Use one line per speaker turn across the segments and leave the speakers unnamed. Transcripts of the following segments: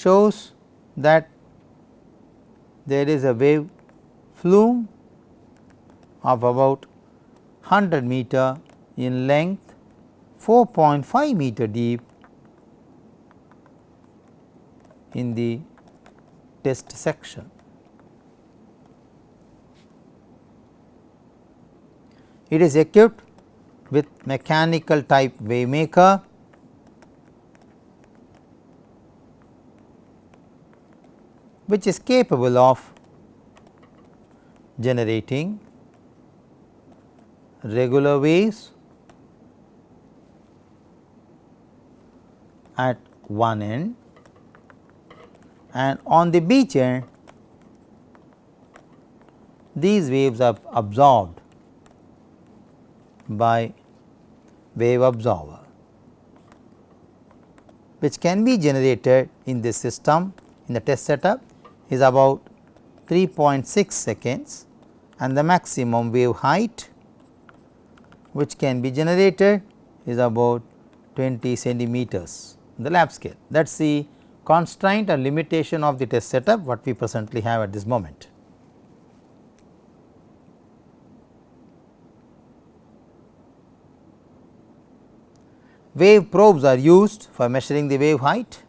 shows that there is a wave flume of about 100 meter in length, 4.5 meter deep in the test section. It is equipped with mechanical type wave maker, which is capable of generating regular waves at one end, and on the beach end these waves are absorbed by wave absorber, which can be generated in this system in the test setup is about 3.6 seconds, and the maximum wave height which can be generated is about 20 centimeters in the lab scale. That is the constraint or limitation of the test setup what we presently have at this moment. Wave probes are used for measuring the wave height.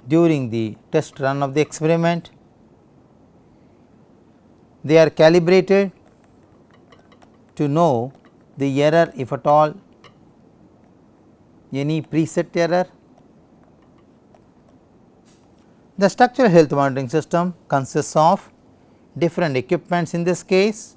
During the test run of the experiment, they are calibrated to know the error, if at all any preset error. The structural health monitoring system consists of different equipments. In this case,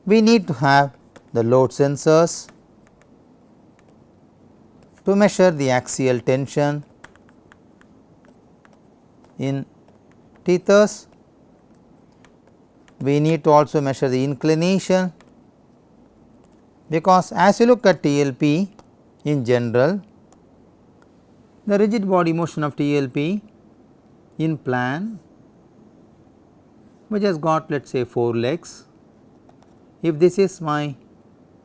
we need to have the load sensors to measure the axial tension in tethers. We need to also measure the inclination, because as you look at TLP in general, the rigid body motion of TLP in plan, which has got let us say 4 legs. If this is my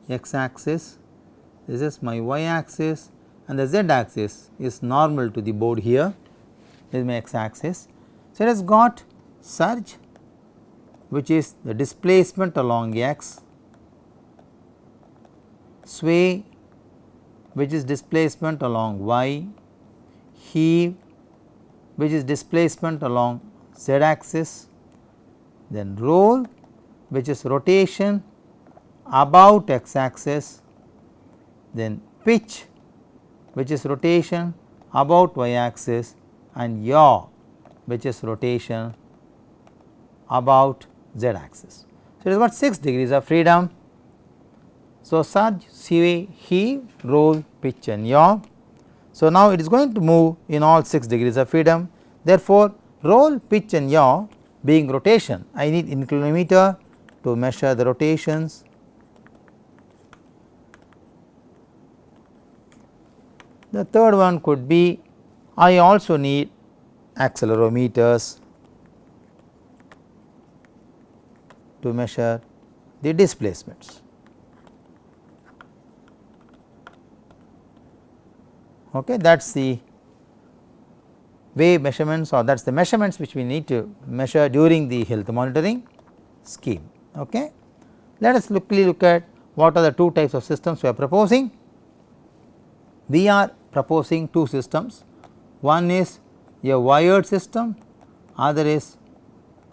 x axis, this is my y axis, and the z axis is normal to the board here, this is my x axis. So, it has got surge, which is the displacement along x, sway, which is displacement along y, heave, which is displacement along z axis, then roll, which is rotation about x axis, then pitch, which is rotation about y axis, and yaw, which is rotation about z axis. So, it is about 6 degrees of freedom. So, surge, sway, heave, roll, pitch and yaw. So, now it is going to move in all 6 degrees of freedom. Therefore, roll, pitch and yaw being rotation, I need inclinometer to measure the rotations. The third one could be, I also need accelerometers to measure the displacements. Okay, that is the wave measurements, or that is the measurements which we need to measure during the health monitoring scheme. Okay. Let us quickly look at what are the two types of systems we are proposing. We are proposing two systems, one is a wired system, other is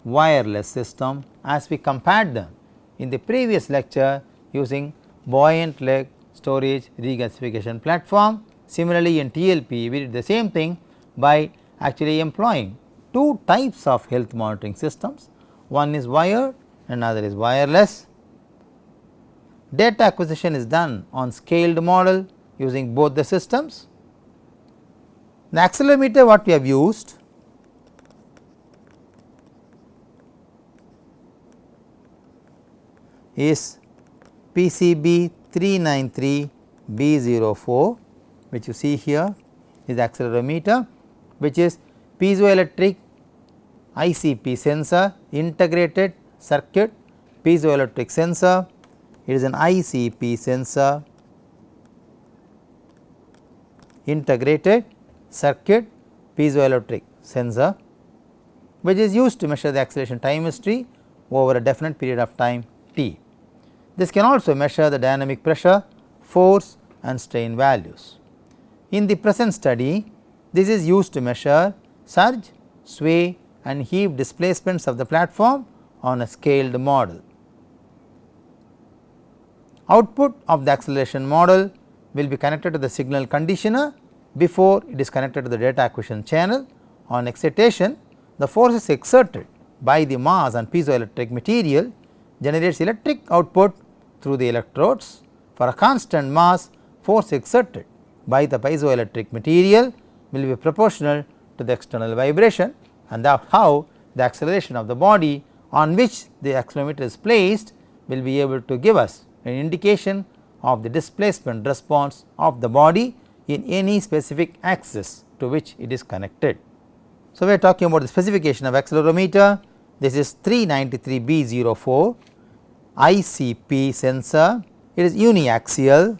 wireless system, as we compared them in the previous lecture using buoyant leg storage regasification platform. Similarly, in TLP we did the same thing by actually employing two types of health monitoring systems, one is wired and other is wireless. Data acquisition is done on scaled model using both the systems. The accelerometer what we have used is PCB 393B04, which you see here is accelerometer, which is piezoelectric ICP sensor, integrated circuit piezoelectric sensor. It is an ICP sensor, integrated circuit piezoelectric sensor, which is used to measure the acceleration time history over a definite period of time t. This can also measure the dynamic pressure, force and strain values. In the present study, this is used to measure surge, sway and heave displacements of the platform on a scaled model. Output of the acceleration model will be connected to the signal conditioner before it is connected to the data acquisition channel. On excitation, the forces exerted by the mass on piezoelectric material generates electric output through the electrodes. For a constant mass, force exerted by the piezoelectric material will be proportional to the external vibration, and that how the acceleration of the body on which the accelerometer is placed will be able to give us an indication of the displacement response of the body in any specific axis to which it is connected. So, we are talking about the specification of accelerometer. This is 393B04 ICP sensor. It is uniaxial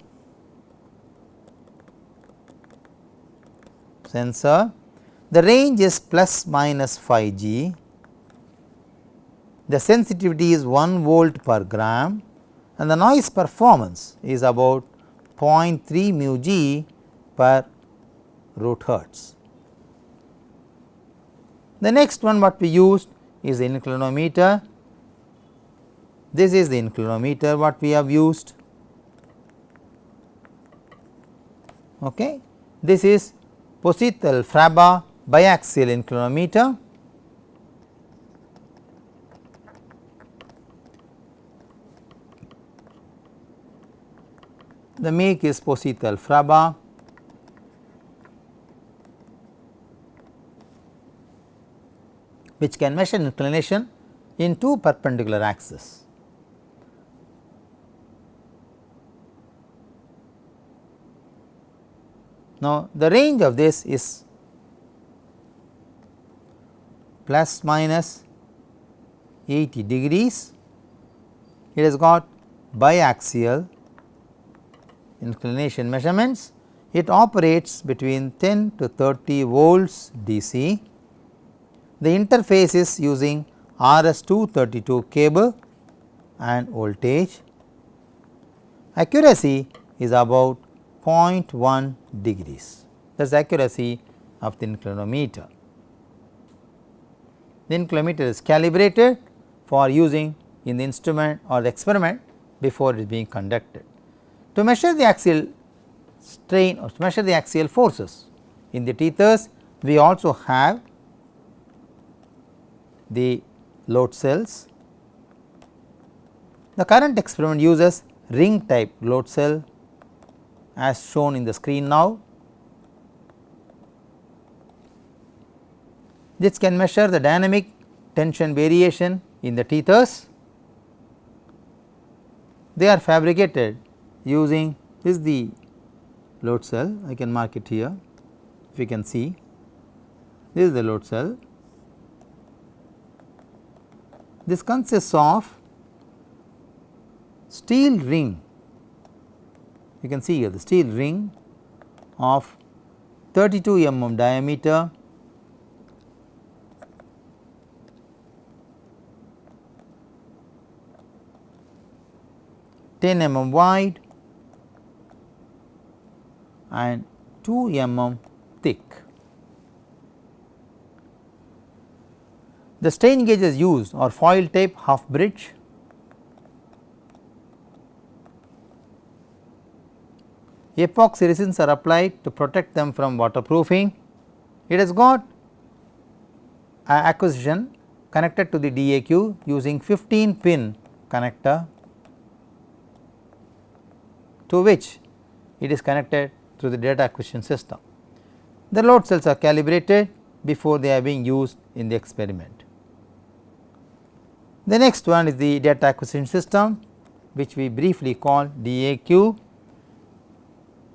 sensor. The range is plus minus 5 G. The sensitivity is 1 volt per gram and the noise performance is about 0.3 mu G per root hertz. The next one what we used is the inclinometer. This is the inclinometer what we have used. Okay. This is Positell-Fraba biaxial inclinometer. The make is Positell-Fraba. Which can measure inclination in two perpendicular axes. Now, the range of this is plus minus 80 degrees. It has got biaxial inclination measurements. It operates between 10 to 30 volts DC. The interface is using RS-232 cable and voltage. Accuracy is about 0.1 degrees. That is the accuracy of the inclinometer. The inclinometer is calibrated for using in the instrument or the experiment before it is being conducted. To measure the axial strain or to measure the axial forces in the tethers, we also have the load cells. The current experiment uses ring type load cell as shown in the screen now. This can measure the dynamic tension variation in the tethers. They are fabricated using this is the load cell. I can mark it here if you can see. This is the load cell. This consists of steel ring, you can see here the steel ring of 32 mm diameter, mm wide and 2 mm thick. The strain gauges used are foil tape half bridge, epoxy resins are applied to protect them from waterproofing. It has got acquisition connected to the DAQ using 15 pin connector to which it is connected through the data acquisition system. The load cells are calibrated before they are being used in the experiment. The next one is the data acquisition system, which we briefly call DAQ.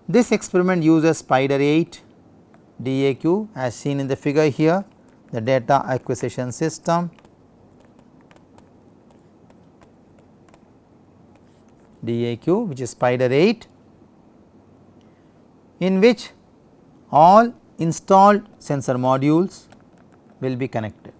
This experiment uses Spider 8 DAQ as seen in the figure here. the data acquisition system, DAQ, which is Spider 8, in which all installed sensor modules will be connected.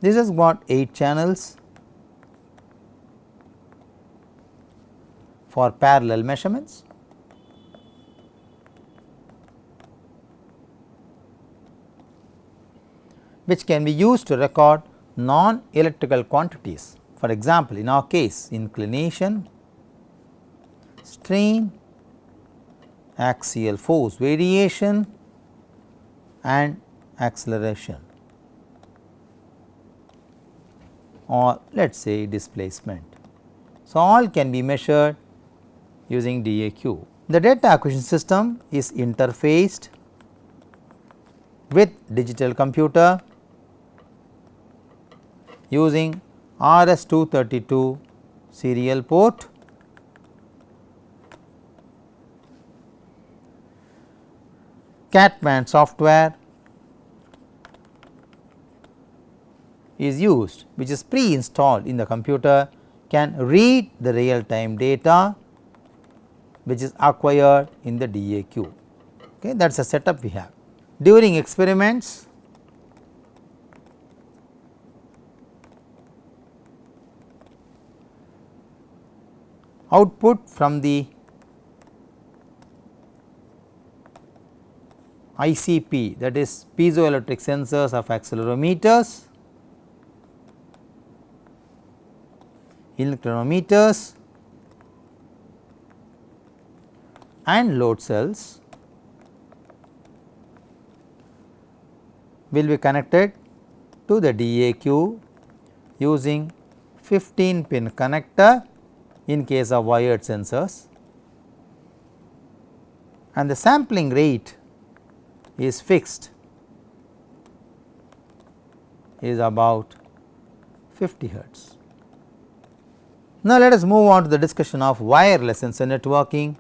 This has got 8 channels for parallel measurements. Which can be used to record non-electrical quantities. For example, in our case, inclination, strain, axial force variation and acceleration, or let us say displacement. So, all can be measured using DAQ. The data acquisition system is interfaced with digital computer using RS-232 serial port. Catman software is used, which is pre-installed in the computer, can read the real time data which is acquired in the DAQ. Okay, that is a setup we have. During experiments, output from the ICP, that is piezoelectric sensors of accelerometers, electrometers and load cells will be connected to the DAQ using 15 pin connector in case of wired sensors, and the sampling rate is fixed, is about 50 hertz. Now, let us move on to the discussion of wireless sensor networking.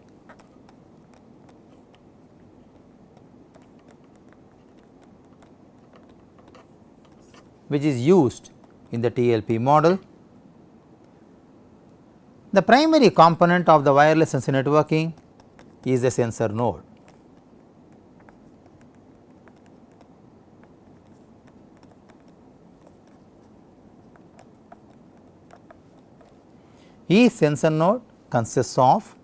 Which is used in the TLP model. The primary component of the wireless sensor networking is the sensor node. Each sensor node consists of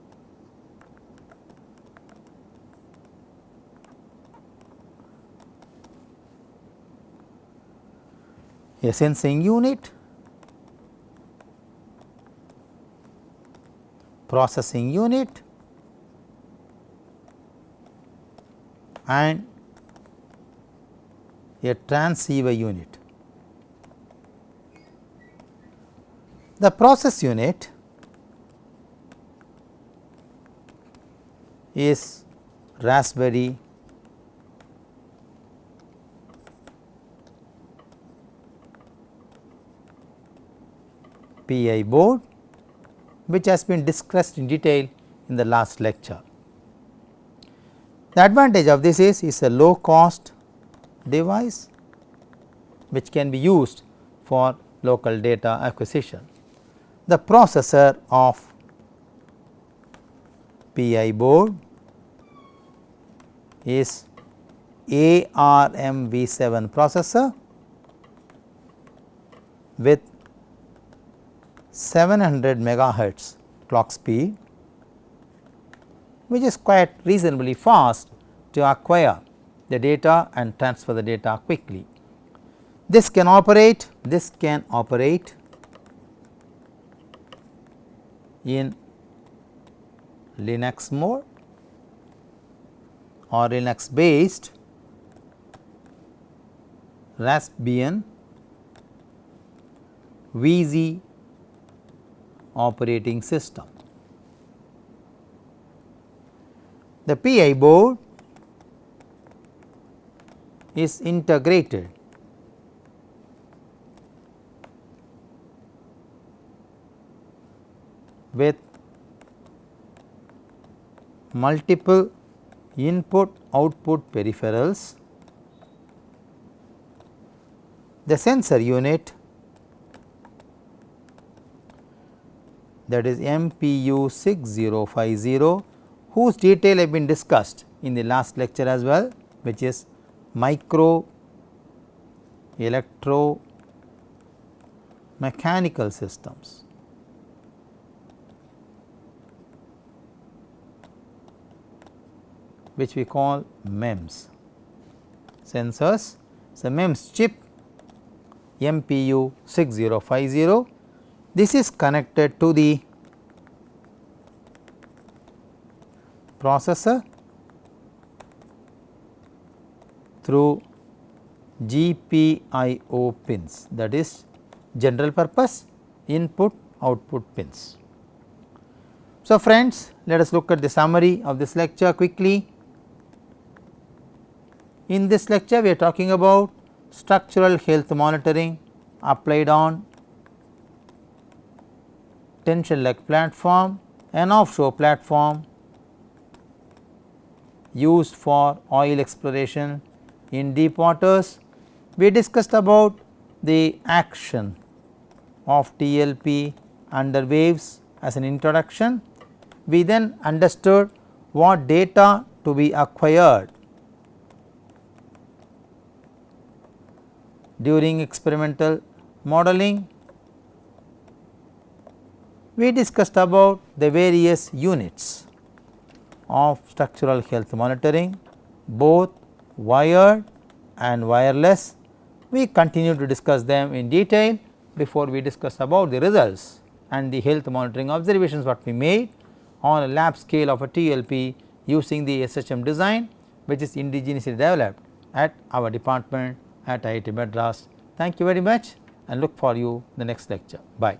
a sensing unit, processing unit and a transceiver unit. The process unit is Raspberry Pi board, which has been discussed in detail in the last lecture. The advantage of this is a low cost device which can be used for local data acquisition. The processor of Pi board is ARM-V7 processor with 700 megahertz clock speed, which is quite reasonably fast to acquire the data and transfer the data quickly. This can operate in Linux mode or Linux based Raspbian VZ operating system. The Pi board is integrated with multiple input output peripherals, the sensor unit, that is MPU 6050, whose detail have been discussed in the last lecture as well, which is micro electro mechanical systems. Which we call MEMS sensors. So, MEMS chip MPU 6050, this is connected to the processor through GPIO pins, that is general purpose input output pins. So, friends, let us look at the summary of this lecture quickly. In this lecture, we are talking about structural health monitoring applied on tension leg platform, an offshore platform used for oil exploration in deep waters. We discussed about the action of TLP under waves as an introduction. We then understood what data to be acquired during experimental modeling. We discussed about the various units of structural health monitoring, both wired and wireless. We continue to discuss them in detail before we discuss about the results and the health monitoring observations what we made on a lab scale of a TLP using the SHM design, which is indigenously developed at our department at IIT Madras. Thank you very much and look for you in the next lecture. Bye.